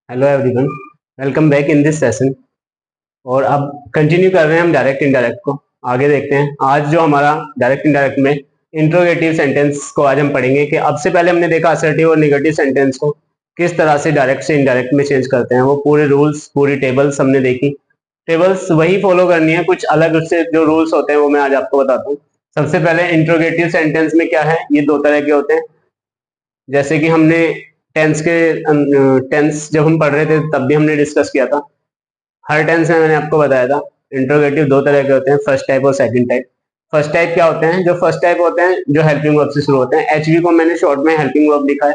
Hello everyone, welcome back in this session. और अब continue कर रहे हैं हम डायरेक्ट इनडायरेक्ट को। आगे देखते हैं आज जो हमारा डायरेक्ट इनडायरेक्ट में इंट्रोगेटिव सेंटेंस को आज हम पढ़ेंगे कि अब से पहले हमने देखा असर्टिव और नेगेटिव सेंटेंस को किस तरह से डायरेक्ट से इनडायरेक्ट में चेंज करते हैं। वो पूरे रूल्स, पूरी टेबल्स हमने देखी। टेबल्स वही फॉलो करनी है, कुछ अलग उससे जो रूल्स होते हैं वो मैं आज आपको बताता हूँ। सबसे पहले इंट्रोगेटिव सेंटेंस में क्या है, ये दो तरह के होते हैं। जैसे कि हमने टेंस जब हम पढ़ रहे थे तब भी हमने डिस्कस किया था। हर टेंस में मैंने आपको बताया था इंट्रोगेटिव दो तरह के होते हैं, फर्स्ट टाइप और सेकंड टाइप। फर्स्ट टाइप क्या होते हैं? जो फर्स्ट टाइप होते हैं जो हेल्पिंग वर्ब से शुरू होते हैं, एचवी को मैंने शॉर्ट में हेल्पिंग वर्ब लिखा है।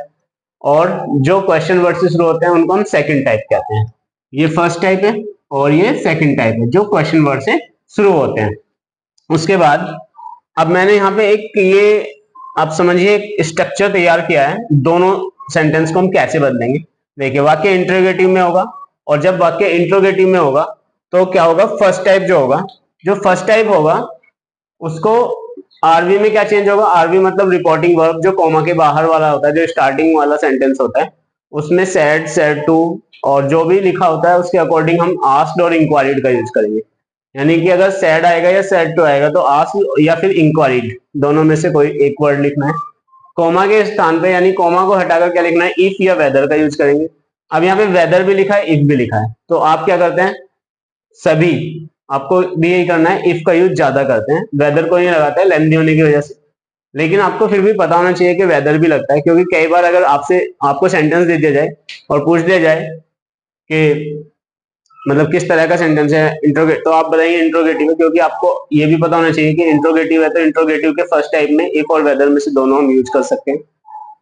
और जो क्वेश्चन वर्ड से शुरू होते हैं उनको हम सेकंड टाइप कहते हैं। ये फर्स्ट टाइप है और ये सेकंड टाइप है जो क्वेश्चन वर्ड से शुरू होते हैं। उसके बाद अब मैंने यहाँ पे एक ये आप समझिए एक स्ट्रक्चर तैयार किया है, दोनों सेंटेंस को हम कैसे बदलेंगे। देखिए, वाक्य इंट्रोगेटिव में होगा और जब वाक्य इंट्रोगेटिव में होगा तो क्या होगा, फर्स्ट टाइप जो होगा, जो फर्स्ट टाइप होगा उसको आरवी में क्या चेंज होगा। आरवी मतलब रिपोर्टिंग वर्ब, जो कॉमा के बाहर वाला होता है, जो स्टार्टिंग वाला सेंटेंस होता है उसमें सेड, सेड टू और जो भी लिखा होता है उसके अकॉर्डिंग हम आस्क्ड और इंक्वायरीड का यूज करेंगे। यानी कि अगर सैड आएगा या सैड टू आएगा तो आस्क या फिर इंक्वायरीड, दोनों में से कोई एक वर्ड लिखना है। कोमा के स्थान पे यानी कोमा को हटाकर क्या लिखना है, इफ या वेदर का यूज करेंगे। अब यहाँ पे वेदर भी लिखा है, इफ भी लिखा है, तो आप क्या करते हैं, सभी आपको भी यही करना है, इफ का यूज ज्यादा करते हैं, वेदर को नहीं लगाते हैं लेंथी होने की वजह से। लेकिन आपको फिर भी पता होना चाहिए कि वेदर भी लगता है, क्योंकि कई बार अगर आपको सेंटेंस दे दिया जाए और पूछ दिया जाए कि मतलब किस तरह का सेंटेंस है इंट्रोगेट, तो आप बताइए इंट्रोगेटिव है, क्योंकि आपको ये भी पता होना चाहिए कि इंट्रोगेटिव है तो इंट्रोगेटिव के फर्स्ट टाइप में इफ और वेदर में से दोनों हम यूज कर सकते हैं।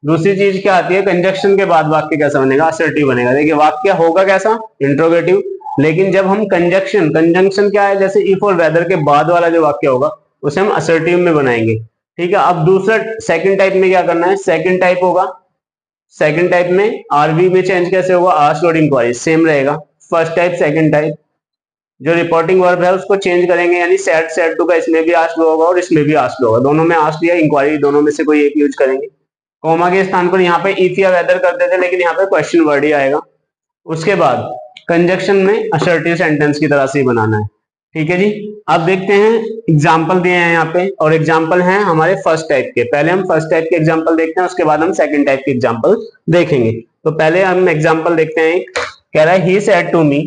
दूसरी चीज क्या आती है, कंजक्शन के बाद वाक्य कैसा बनेगा, असर्टिव बनेगा। देखिए वाक्य होगा कैसा, इंट्रोगेटिव, लेकिन जब हम कंजक्शन, कंजंक्शन क्या है, जैसे इफ और वेदर के बाद वाला जो वाक्य होगा उसे हम असर्टिव में बनाएंगे। ठीक है, अब दूसरा सेकंड टाइप में क्या करना है, सेकंड टाइप होगा, सेकंड टाइप में आरवी में चेंज कैसे होगा, आस्क्ड और इंक्वायरी सेम रहेगा। फर्स्ट टाइप सेकंड टाइप, जो रिपोर्टिंग वर्ब है उसको चेंज करेंगे, यानी सेड, सेड टू का इसमें भी आस्क्ड होगा और इसमें भी आस्क्ड होगा, दोनों में आस्क्ड या इंक्वायरी दोनों में से कोई एक यूज करेंगे। कोमा के स्थान पर यहाँ पे इफ या वेदर करते थे, लेकिन यहाँ पे क्वेश्चन वर्ड ही आएगा। उसके बाद कंजक्शन में असर्टिव सेंटेंस की तरह से ही बनाना है। ठीक है जी, अब देखते हैं एग्जाम्पल दिए हैं यहाँ पे, और एग्जाम्पल हैं हमारे फर्स्ट टाइप के। पहले हम फर्स्ट टाइप के एग्जाम्पल देखते हैं, उसके बाद हम सेकंड टाइप के एग्जाम्पल देखेंगे। तो पहले हम एग्जाम्पल देखते हैं। एक कह रहा है he said to me,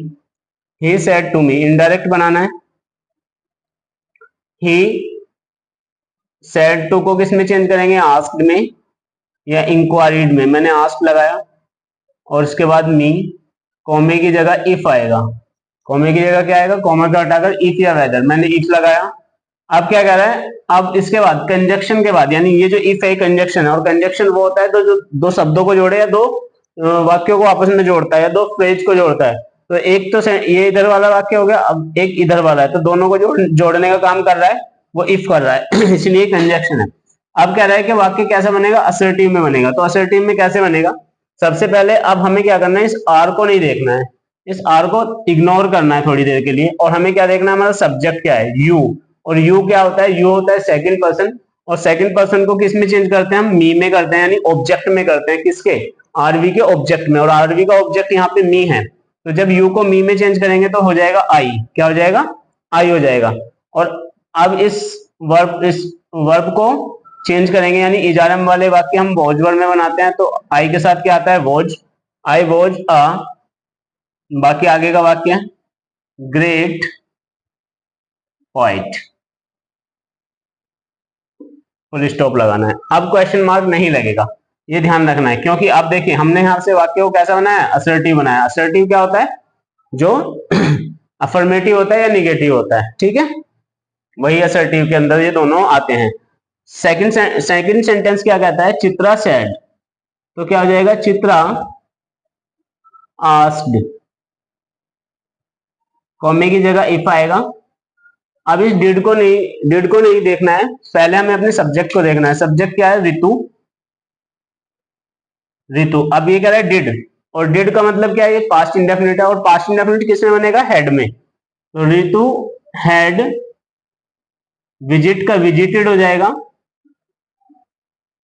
he said to me indirect बनाना है। ही सेड टू को किस में चेंज करेंगे, आस्क्ड में या इंक्वायरीड में। मैंने आस्क्ड लगाया और उसके बाद मी, कॉमे की जगह इफ आएगा। कॉमे की जगह क्या आएगा, कॉमा को हटाकर इफ या वेदर, मैंने इफ लगाया। अब क्या कह रहा है, अब इसके बाद कंजक्शन के बाद, यानी ये जो इफ है कंजक्शन है, और कंजक्शन वो होता है तो जो दो शब्दों को जोड़े या दो वाक्यों को आपस में जोड़ता है या दो फ्रेज को जोड़ता है। तो एक तो ये इधर वाला वाक्य हो गया, अब एक इधर वाला है, तो दोनों को जोड़ने का काम कर रहा है वो इफ कर रहा है इसलिए कंजक्शन है। अब कह रहा है कि वाक्य कैसा बनेगा, असर्टिव में बनेगा। तो असर्टिव में कैसे बनेगा, सबसे पहले अब हमें क्या करना है, इस आर को नहीं देखना है, इस आर को इग्नोर करना है थोड़ी देर के लिए, और हमें क्या देखना है, हमारा सब्जेक्ट क्या है, यू। और यू क्या होता है, यू होता है सेकंड पर्सन, और सेकंड पर्सन को किस में चेंज करते हैं, हम मी में करते हैं, यानी ऑब्जेक्ट में करते हैं, किसके, आरवी के ऑब्जेक्ट में, और आरवी का ऑब्जेक्ट यहाँ पे मी है। तो जब यू को मी में चेंज करेंगे तो हो जाएगा आई, क्या हो जाएगा, आई हो जाएगा। और अब इस वर्ब को चेंज करेंगे, यानी इजारम वाले वाक्य हम वॉज वर्ब में बनाते हैं, तो आई के साथ क्या आता है, वॉज, आई वॉज अ, बाकी आगे का वाक्य ग्रेट पोएट, फुल स्टॉप लगाना है। अब क्वेश्चन मार्क नहीं लगेगा, ये ध्यान रखना है, क्योंकि अब देखिए हमने यहां से वाक्य को कैसा बनाया, असर्टिव बनाया। असर्टिव क्या होता है, जो अफर्मेटिव होता है या निगेटिव होता है, ठीक है, वही असर्टिव के अंदर ये दोनों आते हैं। सेकंड सेंटेंस क्या कहता है, चित्रा सेड, तो क्या हो जाएगा, चित्रा आस्क्ड, कॉमे की जगह इफ आएगा। अब इस डिड को नहीं देखना है, पहले हमें अपने सब्जेक्ट को देखना है। सब्जेक्ट क्या है, ऋतु, ऋतु। अब ये कह रहा है डिड, और डिड का मतलब क्या है, ये पास्ट इंडेफिनिट है, और पास्ट इंडेफिनिट किसमें बनेगा, हेड में। तो ऋतु हैड विजिट का विजिटेड हो जाएगा,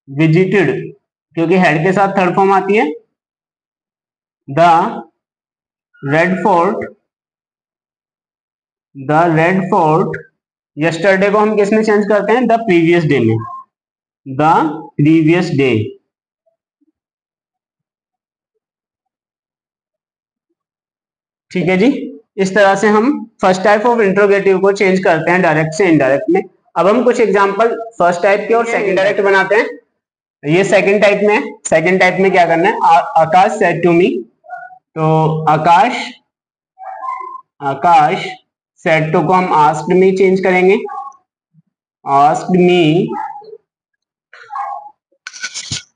विजिटेड, क्योंकि हेड के साथ थर्ड फॉर्म आती है the red fort, the red fort. Yesterday को हम किस में चेंज करते हैं? द प्रीवियस डे में, द प्रीवियस डे। ठीक है जी। इस तरह से हम फर्स्ट टाइप ऑफ इंट्रोगेटिव को चेंज करते हैं डायरेक्ट से इनडायरेक्ट में। अब हम कुछ एग्जांपल फर्स्ट टाइप के और सेकंड डायरेक्ट बनाते हैं। ये सेकंड टाइप में, सेकंड टाइप में क्या करना है? आकाश सेड टू मी, तो आकाश, आकाश सेड टू को हम आस्क्ड मी चेंज करेंगे, आस्क्ड मी।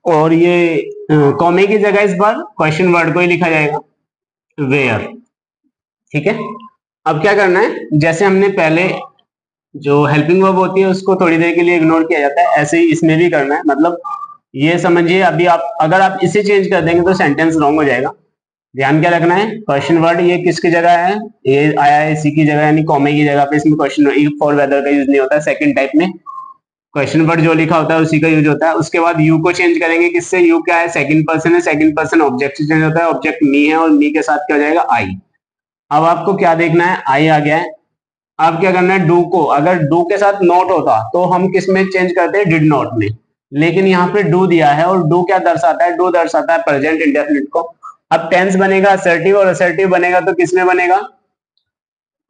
और ये कॉमे की जगह इस बार क्वेश्चन वर्ड को ही लिखा जाएगा, वेयर। ठीक है। अब क्या करना है? जैसे हमने पहले जो हेल्पिंग वर्ब होती है उसको थोड़ी देर के लिए इग्नोर किया जाता है, ऐसे ही इसमें भी करना है। मतलब ये समझिए, अभी आप अगर आप इसे चेंज कर देंगे तो सेंटेंस रॉन्ग हो जाएगा। ध्यान क्या रखना है? क्वेश्चन वर्ड ये किसकी जगह है? ये आया है इसी की जगह, यानी कॉमे की जगह पे। इसमें क्वेश्चन इफ फॉर वेदर का यूज नहीं होता है। सेकंड टाइप में क्वेश्चन वर्ड जो लिखा होता है उसी का यूज होता है। उसके बाद यू को चेंज करेंगे, किससे? यू क्या है? सेकंड पर्सन है, सेकंड पर्सन ऑब्जेक्ट से चेंज होता है। ऑब्जेक्ट मी है और मी के साथ क्या हो जाएगा? आई। अब आपको क्या देखना है? आई आ गया है। अब क्या करना है? डू को, अगर डू के साथ नॉट होता तो हम किस में चेंज करते हैं? डिड नॉट में। लेकिन यहाँ पे डू दिया है, और डू क्या दर्शाता है? डू दर्शाता है प्रेजेंट इंडेफिनिट को। अब टेंस बनेगा असर्टिव, और असर्टिव बनेगा तो किस में बनेगा?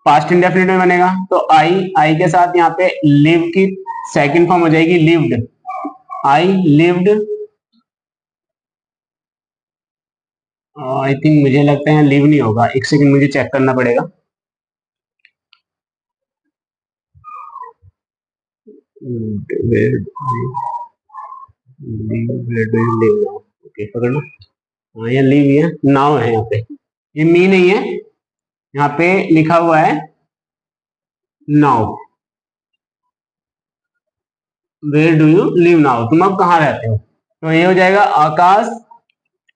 पास्ट इंडेफिनिट में बनेगा। तो आई, आई के साथ यहाँ पे लिव की सेकंड फॉर्म हो जाएगी lived, I lived. I think, मुझे लगता है लिव नहीं होगा, एक सेकंड मुझे चेक करना पड़ेगा। ओके, पकड़ना। हाँ, ये लिव है, नाउ है यहाँ पे, ये मी नहीं है। यहाँ पे लिखा हुआ है now. Where do you live now? तुम अब कहाँ रहते हो? तो ये हो जाएगा Akash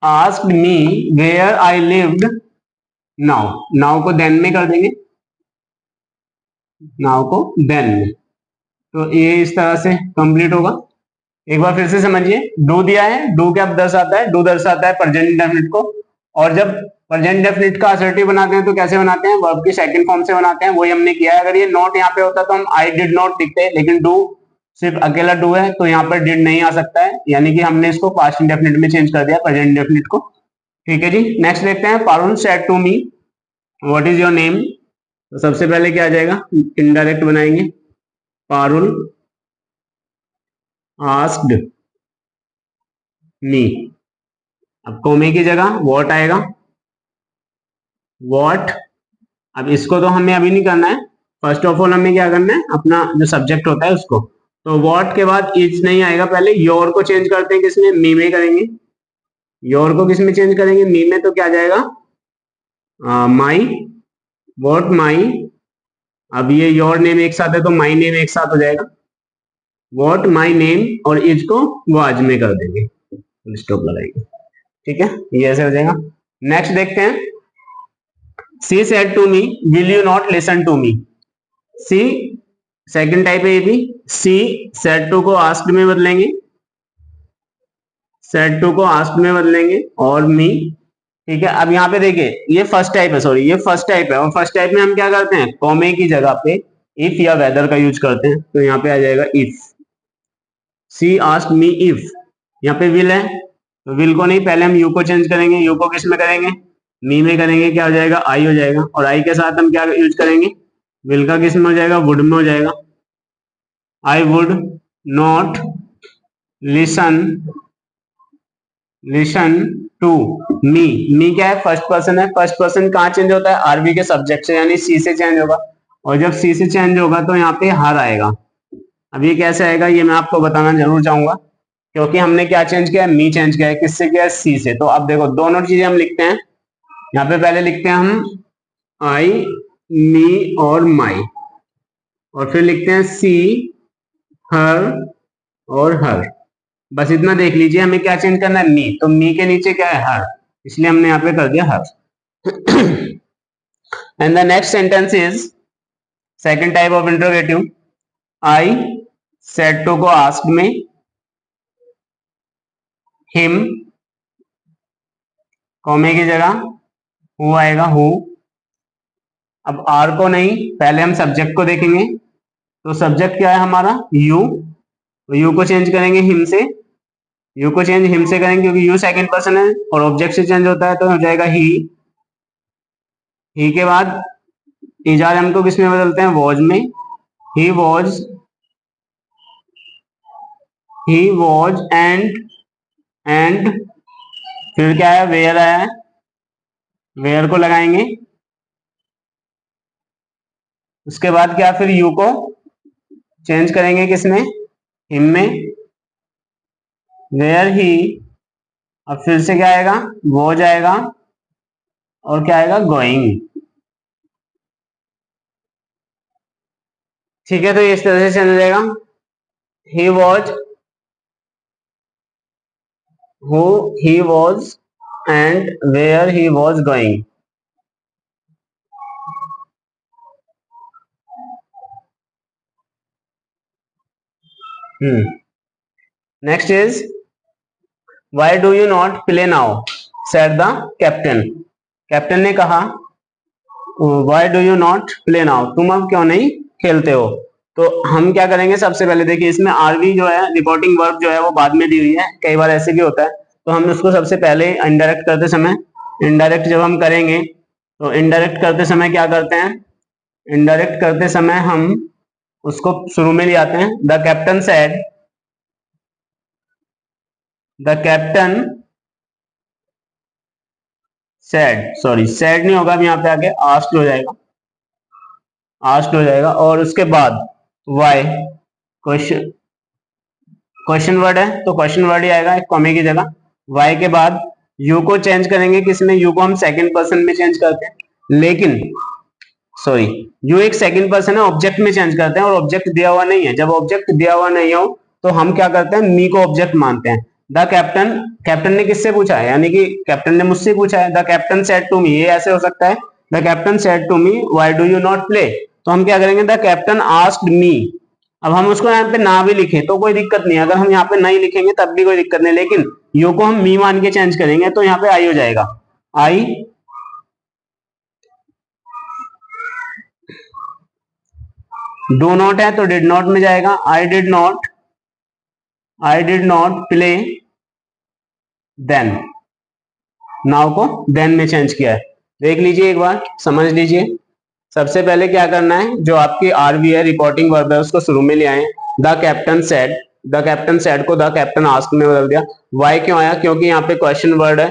asked me where I lived now. Now को देन में कर देंगे, नाउ को देन में। तो ये इस तरह से कंप्लीट होगा। एक बार फिर से समझिए, डू दिया है, डू क्या दर्शाता है? डू दर्शाता है प्रेजेंट इंडेफिनिट को। और जब प्रेजेंट इंडेफिनिट का असर्टिव बनाते हैं तो कैसे बनाते हैं? वर्ब की सेकंड फॉर्म से बनाते हैं, वही हमने किया है। अगर ये नॉट यहाँ पे होता तो हम आई डिड नॉट लिखते, लेकिन डू सिर्फ अकेला डू है तो यहाँ पर डिड नहीं आ सकता है, यानी कि हमने इसको पास्ट इंडेफिनिट में चेंज कर दिया, प्रेजेंट इंडेफिनिट को। ठीक है जी। नेक्स्ट देखते हैं, Parul said to me what is your name. तो सबसे पहले क्या आ जाएगा? इनडायरेक्ट बनाएंगे, पारुल आस्क्ड मी। अब कोमे की जगह व्हाट आएगा, व्हाट। अब इसको तो हमें अभी नहीं करना है। फर्स्ट ऑफ ऑल हमें क्या करना है? अपना जो सब्जेक्ट होता है उसको। तो व्हाट के बाद इज नहीं आएगा, पहले योर को चेंज करते हैं, किसमें? मी में करेंगे। योर को किस में चेंज करेंगे? मी में। तो क्या आ जाएगा? माई, व्हाट माई। अब ये योर नेम एक साथ है तो माई नेम एक साथ हो जाएगा, व्हाट माई नेम। और इज को वो आज में कर देंगे, स्टॉप लगाएंगे। ठीक है, ये ऐसे हो जाएगा। नेक्स्ट देखते हैं, she said to me will you not listen to me. She second type है ये भी। सी सेड टू को आस्क्ड में बदलेंगे, सेड टू को आस्क्ड में बदलेंगे, और मी। ठीक है। अब यहाँ पे देखिए, ये फर्स्ट टाइप है, सॉरी ये फर्स्ट टाइप है, और फर्स्ट टाइप में हम क्या करते हैं? कॉमे की जगह पे इफ या वेदर का यूज करते हैं। तो यहाँ पे आ जाएगा if. She asked me if, यहाँ पे विल है तो विल को नहीं, पहले हम यू को चेंज करेंगे। यू को किस में करेंगे? मी में करेंगे। क्या हो जाएगा? आई हो जाएगा। और आई के साथ हम क्या यूज करेंगे? विल का किस में हो जाएगा? वुड में हो जाएगा। I would not listen, listen to me. Me क्या है? फर्स्ट पर्सन है। फर्स्ट पर्सन कहाँ चेंज होता है? आरबी के सब्जेक्ट से, यानी सी से चेंज होगा। और जब सी से चेंज होगा तो यहाँ पे हर आएगा। अब ये कैसे आएगा ये मैं आपको बताना जरूर चाहूंगा, क्योंकि हमने क्या चेंज किया है? मी चेंज किया है। किससे किया है? सी से। तो अब देखो, दोनों चीजें हम लिखते हैं। यहाँ पे पहले लिखते हैं हम आई, मी और माई, और फिर लिखते हैं सी, हर और हर। बस इतना देख लीजिए, हमें क्या चेंज करना है? मी। तो मी के नीचे क्या है? हर, इसलिए हमने यहाँ पे कर दिया her. And the next sentence is second type of interrogative, I said to को आस्क्ड में, हिम कॉमे की जगह हु आएगा हु। अब आर को नहीं, पहले हम सब्जेक्ट को देखेंगे। तो सब्जेक्ट क्या है हमारा, यू। तो यू को चेंज करेंगे हिम से, यू को चेंज हिम से करेंगे क्योंकि यू सेकंड पर्सन है और ऑब्जेक्ट से चेंज होता है तो हो जाएगा ही के बाद इजार एम को किस में बदलते हैं, वॉज में। ही वॉज, एंड फिर क्या है, वेयर आया है, वेयर को लगाएंगे। उसके बाद क्या, फिर यू को चेंज करेंगे किसमें, हिम में, वेयर ही। अब फिर से क्या आएगा, वो जाएगा और क्या आएगा, गोइंग। ठीक है, तो ये इस तरह से चल जाएगा। He was, who he was and where he was going. Next is why do you not play now said the captain. Captain ने कहा why do you not play now, तुम अब क्यों नहीं खेलते हो। तो हम क्या करेंगे, सबसे पहले देखिए इसमें आरवी जो है, रिपोर्टिंग वर्ब जो है वो बाद में दी हुई है, कई बार ऐसे भी होता है। तो हम उसको सबसे पहले इनडायरेक्ट करते समय, इनडायरेक्ट जब हम करेंगे तो इनडायरेक्ट करते समय क्या करते हैं, इनडायरेक्ट करते समय हम उसको शुरू में ले आते हैं। The captain said, the captain said, sorry said नहीं होगा, अब यहाँ पे आके आस्क्ड हो जाएगा, आस्क्ड हो जाएगा। और उसके बाद वाई, क्वेश्चन, क्वेश्चन वर्ड है तो क्वेश्चन वर्ड ही आएगा एक कॉमे की जगह। वाई के बाद यू को चेंज करेंगे किसमें, यू को हम सेकंड पर्सन में चेंज करते हैं, लेकिन सॉरी यू एक सेकंड पर्सन है, ऑब्जेक्ट में चेंज करते हैं और ऑब्जेक्ट दिया हुआ नहीं है। जब ऑब्जेक्ट दिया हुआ नहीं हो तो हम क्या करते हैं, मी को ऑब्जेक्ट मानते हैं। द कैप्टन, कैप्टन ने किससे पूछा है, यानी कि कैप्टन ने मुझसे पूछा है। The captain said to me, ये ऐसे हो सकता है, the captain said to me why do you not play. तो हम क्या करेंगे, द कैप्टन आस्क्ड मी। अब हम उसको यहाँ पे ना भी लिखें तो कोई दिक्कत नहीं, अगर हम यहाँ पे नहीं लिखेंगे तब भी कोई दिक्कत नहीं, लेकिन यू को हम मी मान के चेंज करेंगे तो यहाँ पे आई हो जाएगा, आई। डू नॉट है तो डिड नॉट में जाएगा, I did not play then, now को देन में चेंज किया है। देख लीजिए एक बार, समझ लीजिए। सबसे पहले क्या करना है, जो आपकी आरवी है, रिपोर्टिंग वर्ब है, उसको शुरू में ले आए। The captain said, the captain said को द कैप्टन आस्क्ड में बदल दिया। वाई क्यों आया, क्योंकि यहाँ पे क्वेश्चन वर्ड है,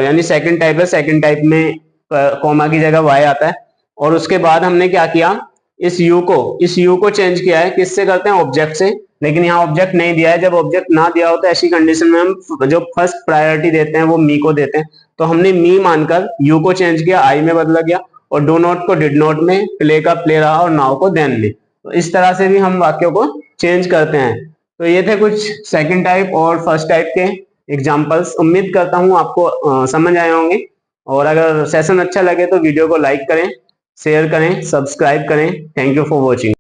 यानी सेकंड टाइप है, सेकंड टाइप में कॉमा की जगह वाई आता है। और उसके बाद हमने क्या किया, इस यू को चेंज किया है, किससे करते हैं, ऑब्जेक्ट से। लेकिन यहाँ ऑब्जेक्ट नहीं दिया है, जब ऑब्जेक्ट ना दिया हो तो ऐसी कंडीशन में हम जो फर्स्ट प्रायोरिटी देते हैं वो मी को देते हैं। तो हमने मी मानकर यू को चेंज किया, आई में बदला गया, और डू नॉट को डिड नॉट में, प्ले का प्ले रहा और नाउ को देन में। तो इस तरह से भी हम वाक्यों को चेंज करते हैं। तो ये थे कुछ सेकंड टाइप और फर्स्ट टाइप के एग्जांपल्स। उम्मीद करता हूं आपको समझ आए होंगे। और अगर सेशन अच्छा लगे तो वीडियो को लाइक करें, शेयर करें, सब्सक्राइब करें। Thank you for watching.